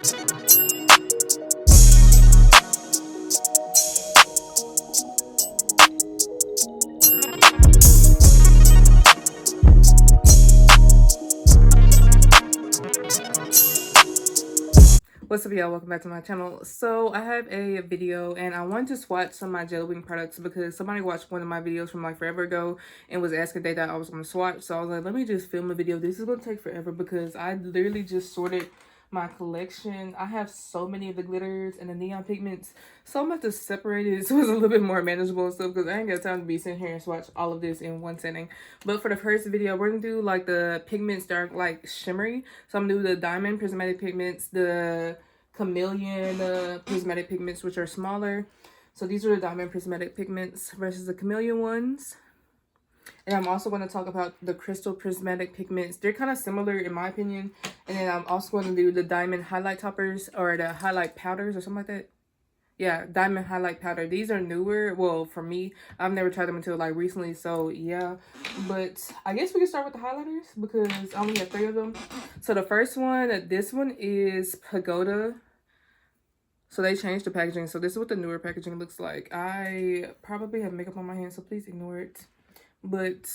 What's up, y'all? Welcome back to my channel. So I have a video and I wanted to swatch some of my Jelliwink products because somebody watched one of my videos from like forever ago and was asking that I was going to swatch. So I was like, let me just film a video. This is going to take forever because I literally just sorted my collection. I have so many of the glitters and the neon pigments, so I'm about to separate it so it's a little bit more manageable and stuff because I ain't got time to be sitting here and swatch all of this in one sitting. But for the first video, we're gonna do like the pigments that are like shimmery. So I'm gonna do the diamond prismatic pigments, the chameleon prismatic pigments, which are smaller. So these are the diamond prismatic pigments versus the chameleon ones. And I'm also going to talk about the crystal prismatic pigments. They're kind of similar in my opinion. And then I'm also going to do the diamond highlight toppers or the highlight powders or something like that. Yeah, diamond highlight powder. These are newer. Well, for me, I've never tried them until like recently. So yeah, but I guess we can start with the highlighters because I only have 3 of them. So the first one, this one is Pagoda. So they changed the packaging. So this is what the newer packaging looks like. I probably have makeup on my hands, so please ignore it. But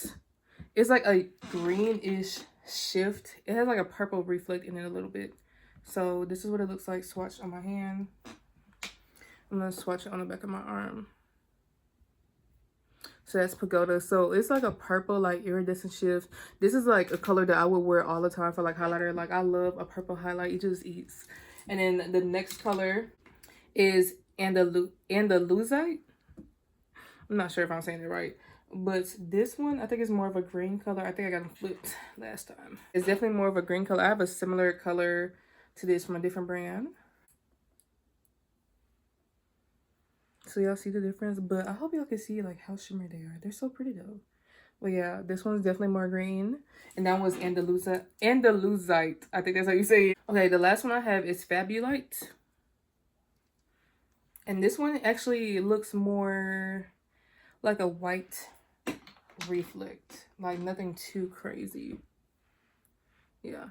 it's like a greenish shift. It has like a purple reflect in it a little bit. So this is what it looks like swatched on my hand. I'm gonna swatch it on the back of my arm. So that's Pagoda. So it's like a purple like iridescent shift. This is like a color that I would wear all the time for like highlighter. Like I love a purple highlight. It just eats. And then the next color is Andaluzite. I'm not sure if I'm saying it right. But this one, I think is more of a green color. I think I got them flipped last time. It's definitely more of a green color. I have a similar color to this from a different brand. So y'all see the difference? But I hope y'all can see like how shimmery they are. They're so pretty though. But yeah, this one's definitely more green. And that one's Andaluzite. I think that's how you say it. Okay, the last one I have is Fabulite. And this one actually looks more like a white reflect, like nothing too crazy. Yeah,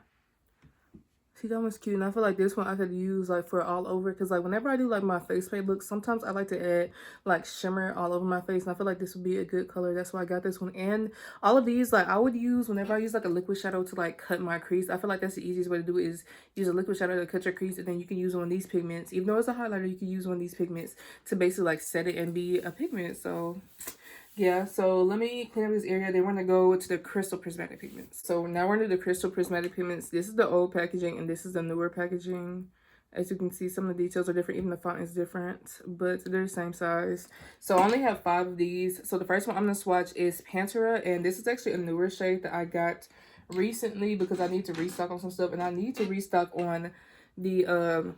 see, that one's cute. And I feel like this one I could use like for all over because like whenever I do like my face paint looks, sometimes I like to add like shimmer all over my face, and I feel like this would be a good color. That's why I got this one. And all of these like I would use whenever I use like a liquid shadow to like cut my crease. I feel like that's the easiest way to do it, is use a liquid shadow to cut your crease, and then you can use one of these pigments. Even though it's a highlighter, you can use one of these pigments to basically like set it and be a pigment. So yeah, so let me clean up this area. Then we're gonna go to the crystal prismatic pigments. So now we're into the crystal prismatic pigments. This is the old packaging and this is the newer packaging. As you can see, some of the details are different. Even the font is different, but they're the same size. So I only have 5 of these. So the first one I'm gonna swatch is Pantera, and this is actually a newer shade that I got recently because I need to restock on some stuff, and I need to restock on the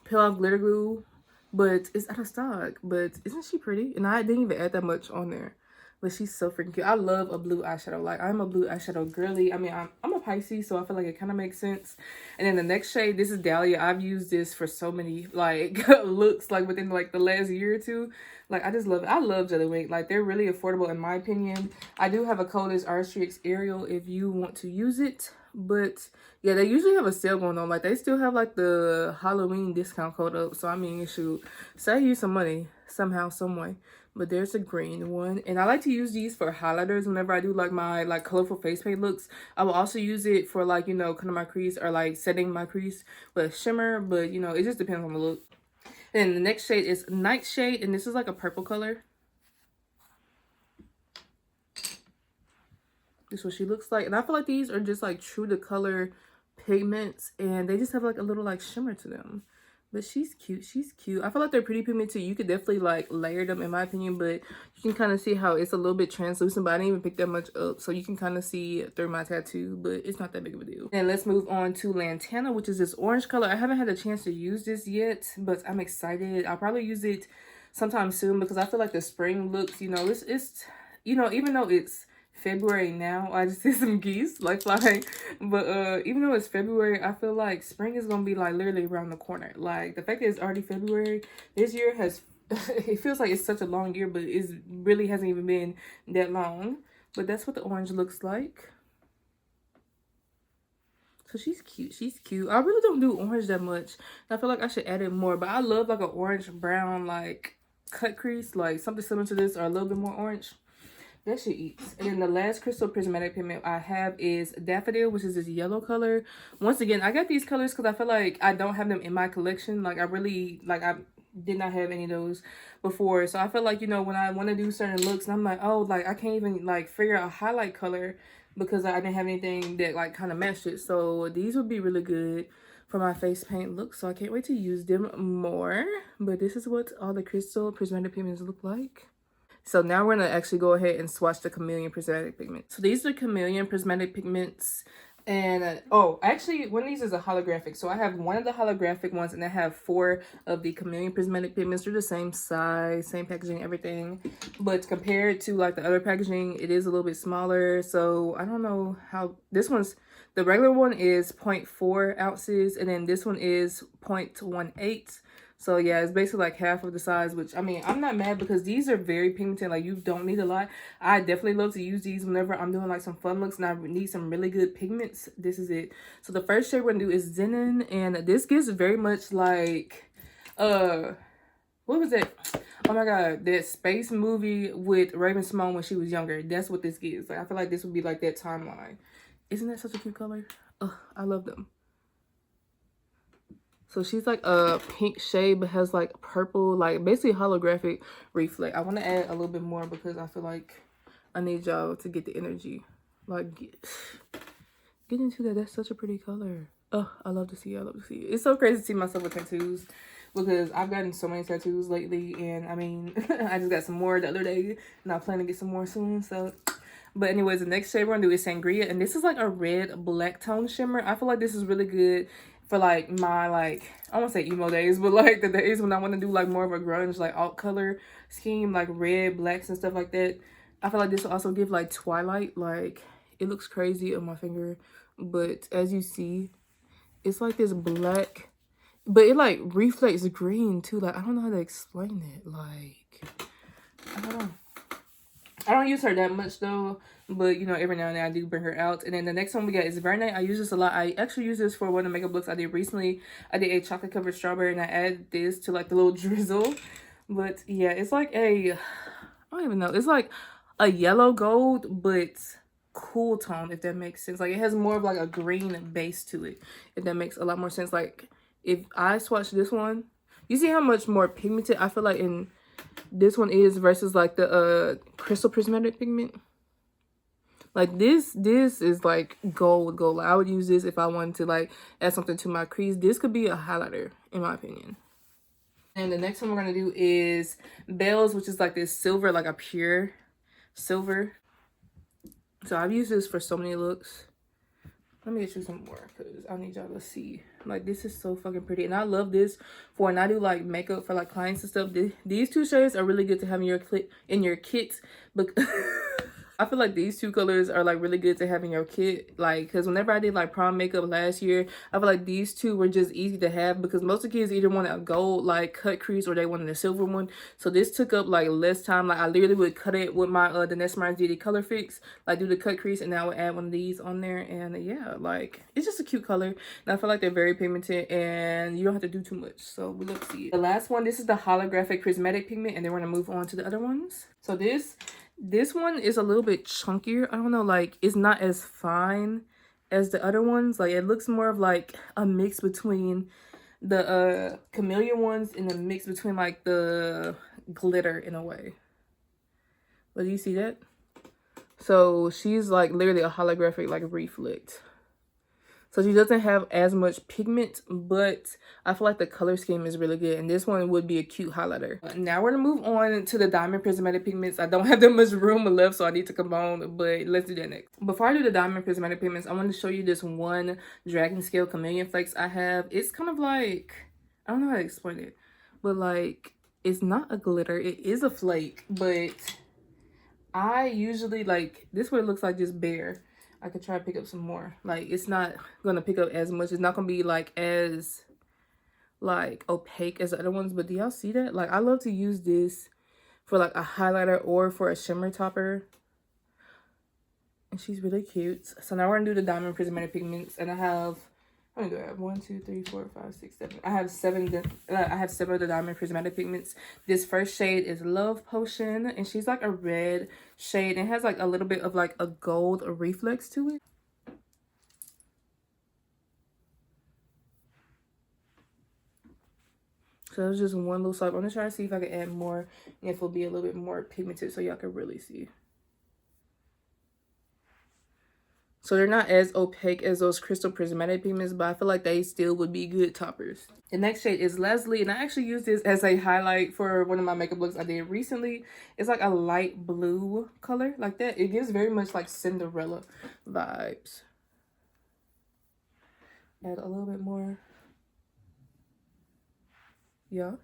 Peel Off Glitter Glue, but it's out of stock. But isn't she pretty? And I didn't even add that much on there. But she's so freaking cute. I love a blue eyeshadow. Like, I'm a blue eyeshadow girly. I mean, I'm a Pisces, so I feel like it kind of makes sense. And then the next shade, this is Dahlia. I've used this for so many, like, looks, like, within, like, the last year or two. Like, I just love it. I love Jelliwink. Like, they're really affordable, in my opinion. I do have a code as RSTX Ariel if you want to use it. But, yeah, they usually have a sale going on. Like, they still have, like, the Halloween discount code up. So, I mean, shoot, save you some money somehow, some way. But there's a green one, and I like to use these for highlighters whenever I do like my like colorful face paint looks. I will also use it for like, you know, cutting my crease or like setting my crease with shimmer, but you know, it just depends on the look. And the next shade is Nightshade, and this is like a purple color. This is what she looks like, and I feel like these are just like true to color pigments, and they just have like a little like shimmer to them. But she's cute. She's cute. I feel like they're pretty pigmented too. You could definitely like layer them in my opinion, but you can kind of see how it's a little bit translucent, but I didn't even pick that much up. So you can kind of see through my tattoo, but it's not that big of a deal. And let's move on to Lantana, which is this orange color. I haven't had a chance to use this yet, but I'm excited. I'll probably use it sometime soon because I feel like the spring looks, you know, it's you know, even though it's February now, I just see some geese like flying, but even though it's February, I feel like spring is gonna be like literally around the corner. Like the fact that it's already February, this year has it feels like it's such a long year, but it really hasn't even been that long. But that's what the orange looks like. So she's cute. She's cute. I really don't do orange that much. I feel like I should add it more. But I love like an orange brown like cut crease. Like something similar to this or a little bit more orange. That shit eats. And then the last crystal prismatic pigment I have is Daffodil, which is this yellow color. Once again, I got these colors because I feel like I don't have them in my collection. Like I really, like I did not have any of those before. So I feel like, you know, when I want to do certain looks and I'm like, oh, like I can't even like figure out a highlight color because I didn't have anything that like kind of matched it. So these would be really good for my face paint look. So I can't wait to use them more. But this is what all the crystal prismatic pigments look like. So now we're going to actually go ahead and swatch the Chameleon Prismatic Pigment. So these are Chameleon Prismatic Pigments. And, oh, actually, one of these is a holographic. So I have one of the holographic ones, and I have 4 of the Chameleon Prismatic Pigments. They're the same size, same packaging, everything. But compared to, like, the other packaging, it is a little bit smaller. So I don't know how... This one's... The regular one is 0.4 ounces, and then this one is 0.18. So yeah, it's basically like half of the size, which I mean, I'm not mad because these are very pigmented. Like you don't need a lot. I definitely love to use these whenever I'm doing like some fun looks and I need some really good pigments. This is it. So the first shade we're gonna do is Zenon, and this gives very much like, what was that? Oh my god, that space movie with Raven-Symoné when she was younger. That's what this gives. Like I feel like this would be like that timeline. Isn't that such a cute color? Ugh, I love them. So she's like a pink shade, but has like purple, like basically holographic reflect. I want to add a little bit more because I feel like I need y'all to get the energy. Like, get into that. That's such a pretty color. Oh, I love to see it. I love to see it. It's so crazy to see myself with tattoos because I've gotten so many tattoos lately. And I mean, I just got some more the other day and I plan to get some more soon. So, but anyways, the next shade we're going to do is Sangria. And this is like a red black tone shimmer. I feel like this is really good for like my like I won't say emo days, but like the days when I want to do like more of a grunge like alt color scheme, like red, blacks and stuff like that. I feel like this will also give like twilight. Like it looks crazy on my finger, but as you see, it's like this black, but it like reflects green too. Like I don't know how to explain it. Like I don't know. I don't use her that much though, but you know, every now and then I do bring her out. And then the next one we got is Verne. I use this a lot. I actually use this for one of the makeup looks I did recently. I did a chocolate covered strawberry and I added this to like the little drizzle. But yeah, it's like a, I don't even know. It's like a yellow gold, but cool tone, if that makes sense. Like it has more of like a green base to it, if that makes a lot more sense. Like if I swatch this one, you see how much more pigmented I feel like in this one is versus like the crystal prismatic pigment. Like this is like gold. I would use this if I wanted to like add something to my crease. This could be a highlighter in my opinion. And the next one we're gonna do is Bells, which is like this silver, like a pure silver. So I've used this for so many looks. Let me get you some more because I need y'all to see. Like this is so fucking pretty, and I love this for when I do like makeup for like clients and stuff. These 2 shades are really good to have in your kits, but I feel like these 2 colors are like really good to have in your kit. Like because whenever I did like prom makeup last year, I feel like these 2 were just easy to have because most of the kids either wanted a gold like cut crease or they wanted a silver one. So this took up like less time. Like I literally would cut it with my the Nestmeyer's Beauty Color Fix, like do the cut crease, and I would add one of these on there. And yeah, like it's just a cute color, and I feel like they're very pigmented and you don't have to do too much. So we love to see it. The last one, this is the holographic prismatic pigment, and then we're gonna move on to the other ones. So this one is a little bit chunkier. I don't know, like it's not as fine as the other ones. Like it looks more of like a mix between the chameleon ones and a mix between like the glitter in a way. But do you see that? So she's like literally a holographic like reflect. So she doesn't have as much pigment, but I feel like the color scheme is really good. And this one would be a cute highlighter. Now we're going to move on to the Diamond Prismatic Pigments. I don't have that much room left, so I need to come on, but let's do that next. Before I do the Diamond Prismatic Pigments, I want to show you this one Dragon Scale Chameleon Flakes I have. It's kind of like, I don't know how to explain it, but like, it's not a glitter. It is a flake, but I usually like, this what it looks like just bare. I could try to pick up some more. Like it's not gonna pick up as much. It's not gonna be like as like opaque as the other ones. But do y'all see that? Like I love to use this for like a highlighter or for a shimmer topper. And she's really cute. So now we're gonna do the Diamond Prismatic Pigments, and I have, how many do I have? 1, 2, 3, 4, 5, 6, 7. I have seven of the Diamond Prismatic Pigments. This first shade is Love Potion, and she's like a red shade, and has like a little bit of like a gold reflex to it. So it's just one little swipe. I'm gonna try to see if I can add more, and if it'll be a little bit more pigmented so y'all can really see. So they're not as opaque as those Crystal Prismatic pigments, but I feel like they still would be good toppers. The next shade is Leslie, and I actually used this as a highlight for one of my makeup looks I did recently. It's like a light blue color, like that. It gives very much like Cinderella vibes. Add a little bit more. Yeah,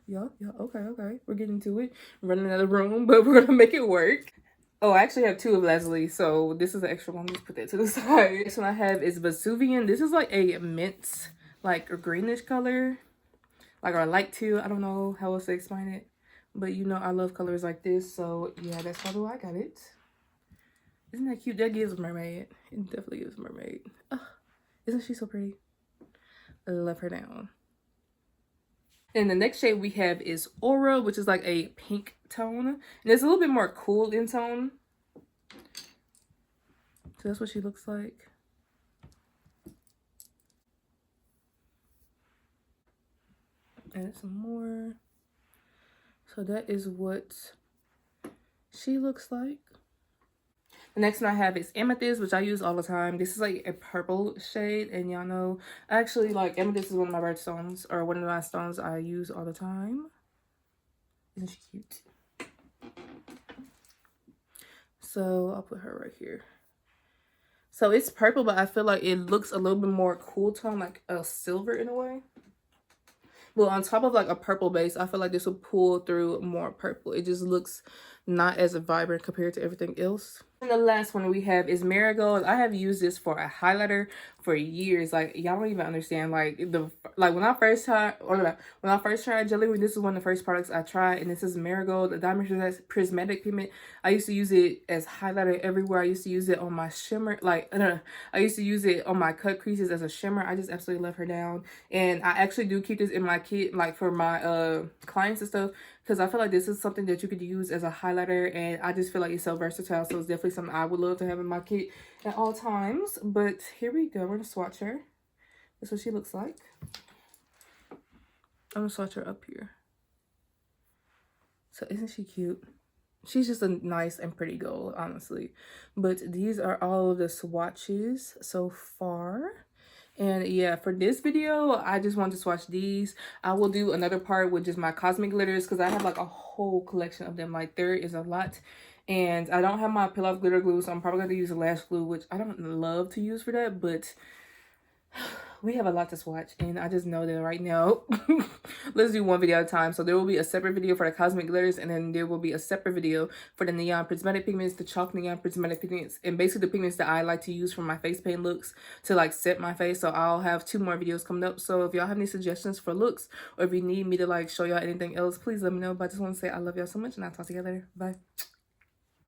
okay. We're getting to it. I'm running out of room, but we're gonna make it work. Oh, I actually have 2 of Leslie, so this is an extra one. Just put that to the side. Next one I have is Vesuvian. This is like a mint, like a greenish color, like, or light teal. I don't know how else to explain it, but you know I love colors like this, so yeah, that's probably why I got it. Isn't that cute? That gives mermaid. It definitely gives mermaid. Oh, isn't she so pretty? I love her down. And the next shade we have is Aura, which is like a pink tone. And it's a little bit more cool in tone. So that's what she looks like. Add some more. So that is what she looks like. The next one I have is Amethyst, which I use all the time. This is like a purple shade, and y'all know actually like Amethyst is one of my birthstones, or one of my stones I use all the time. Isn't she cute? So I'll put her right here. So it's purple, but I feel like it looks a little bit more cool tone, like a silver in a way. Well, on top of like a purple base, I feel like this will pull through more purple. It just looks not as vibrant compared to everything else. And the last one we have is Marigold. I have used this for a highlighter for years. Like, y'all don't even understand. Like when I first tried Jelliwink, this is one of the first products I tried, and this is Marigold, the Diamond Prismatic Pigment. I used to use it as highlighter everywhere. I used to use it on my shimmer, I used to use it on my cut creases as a shimmer. I just absolutely love her down, and I actually do keep this in my kit, like for my clients and stuff, because I feel like this is something that you could use as a highlighter, and I just feel like it's so versatile. So it's definitely something I would love to have in my kit at all times. But here we go. We're gonna swatch her. That's what she looks like. I'm gonna swatch her up here. So isn't she cute? She's just a nice and pretty gold, honestly. But these are all of the swatches so far. And yeah, for this video, I just wanted to swatch these. I will do another part with just my cosmic glitters, because I have like a whole collection of them. Like, there is a lot. And I don't have my Peel Off glitter glue, so I'm probably going to use a lash glue, which I don't love to use for that, but we have a lot to swatch, and I just know that right now let's do one video at a time. So there will be a separate video for the cosmic glitters, and then there will be a separate video for the neon prismatic pigments, the chalk neon prismatic pigments, and basically the pigments that I like to use for my face paint looks to like set my face. So I'll have 2 more videos coming up. So if y'all have any suggestions for looks, or if you need me to like show y'all anything else, please let me know. But I just want to say I love y'all so much, and I'll talk to you later. Bye.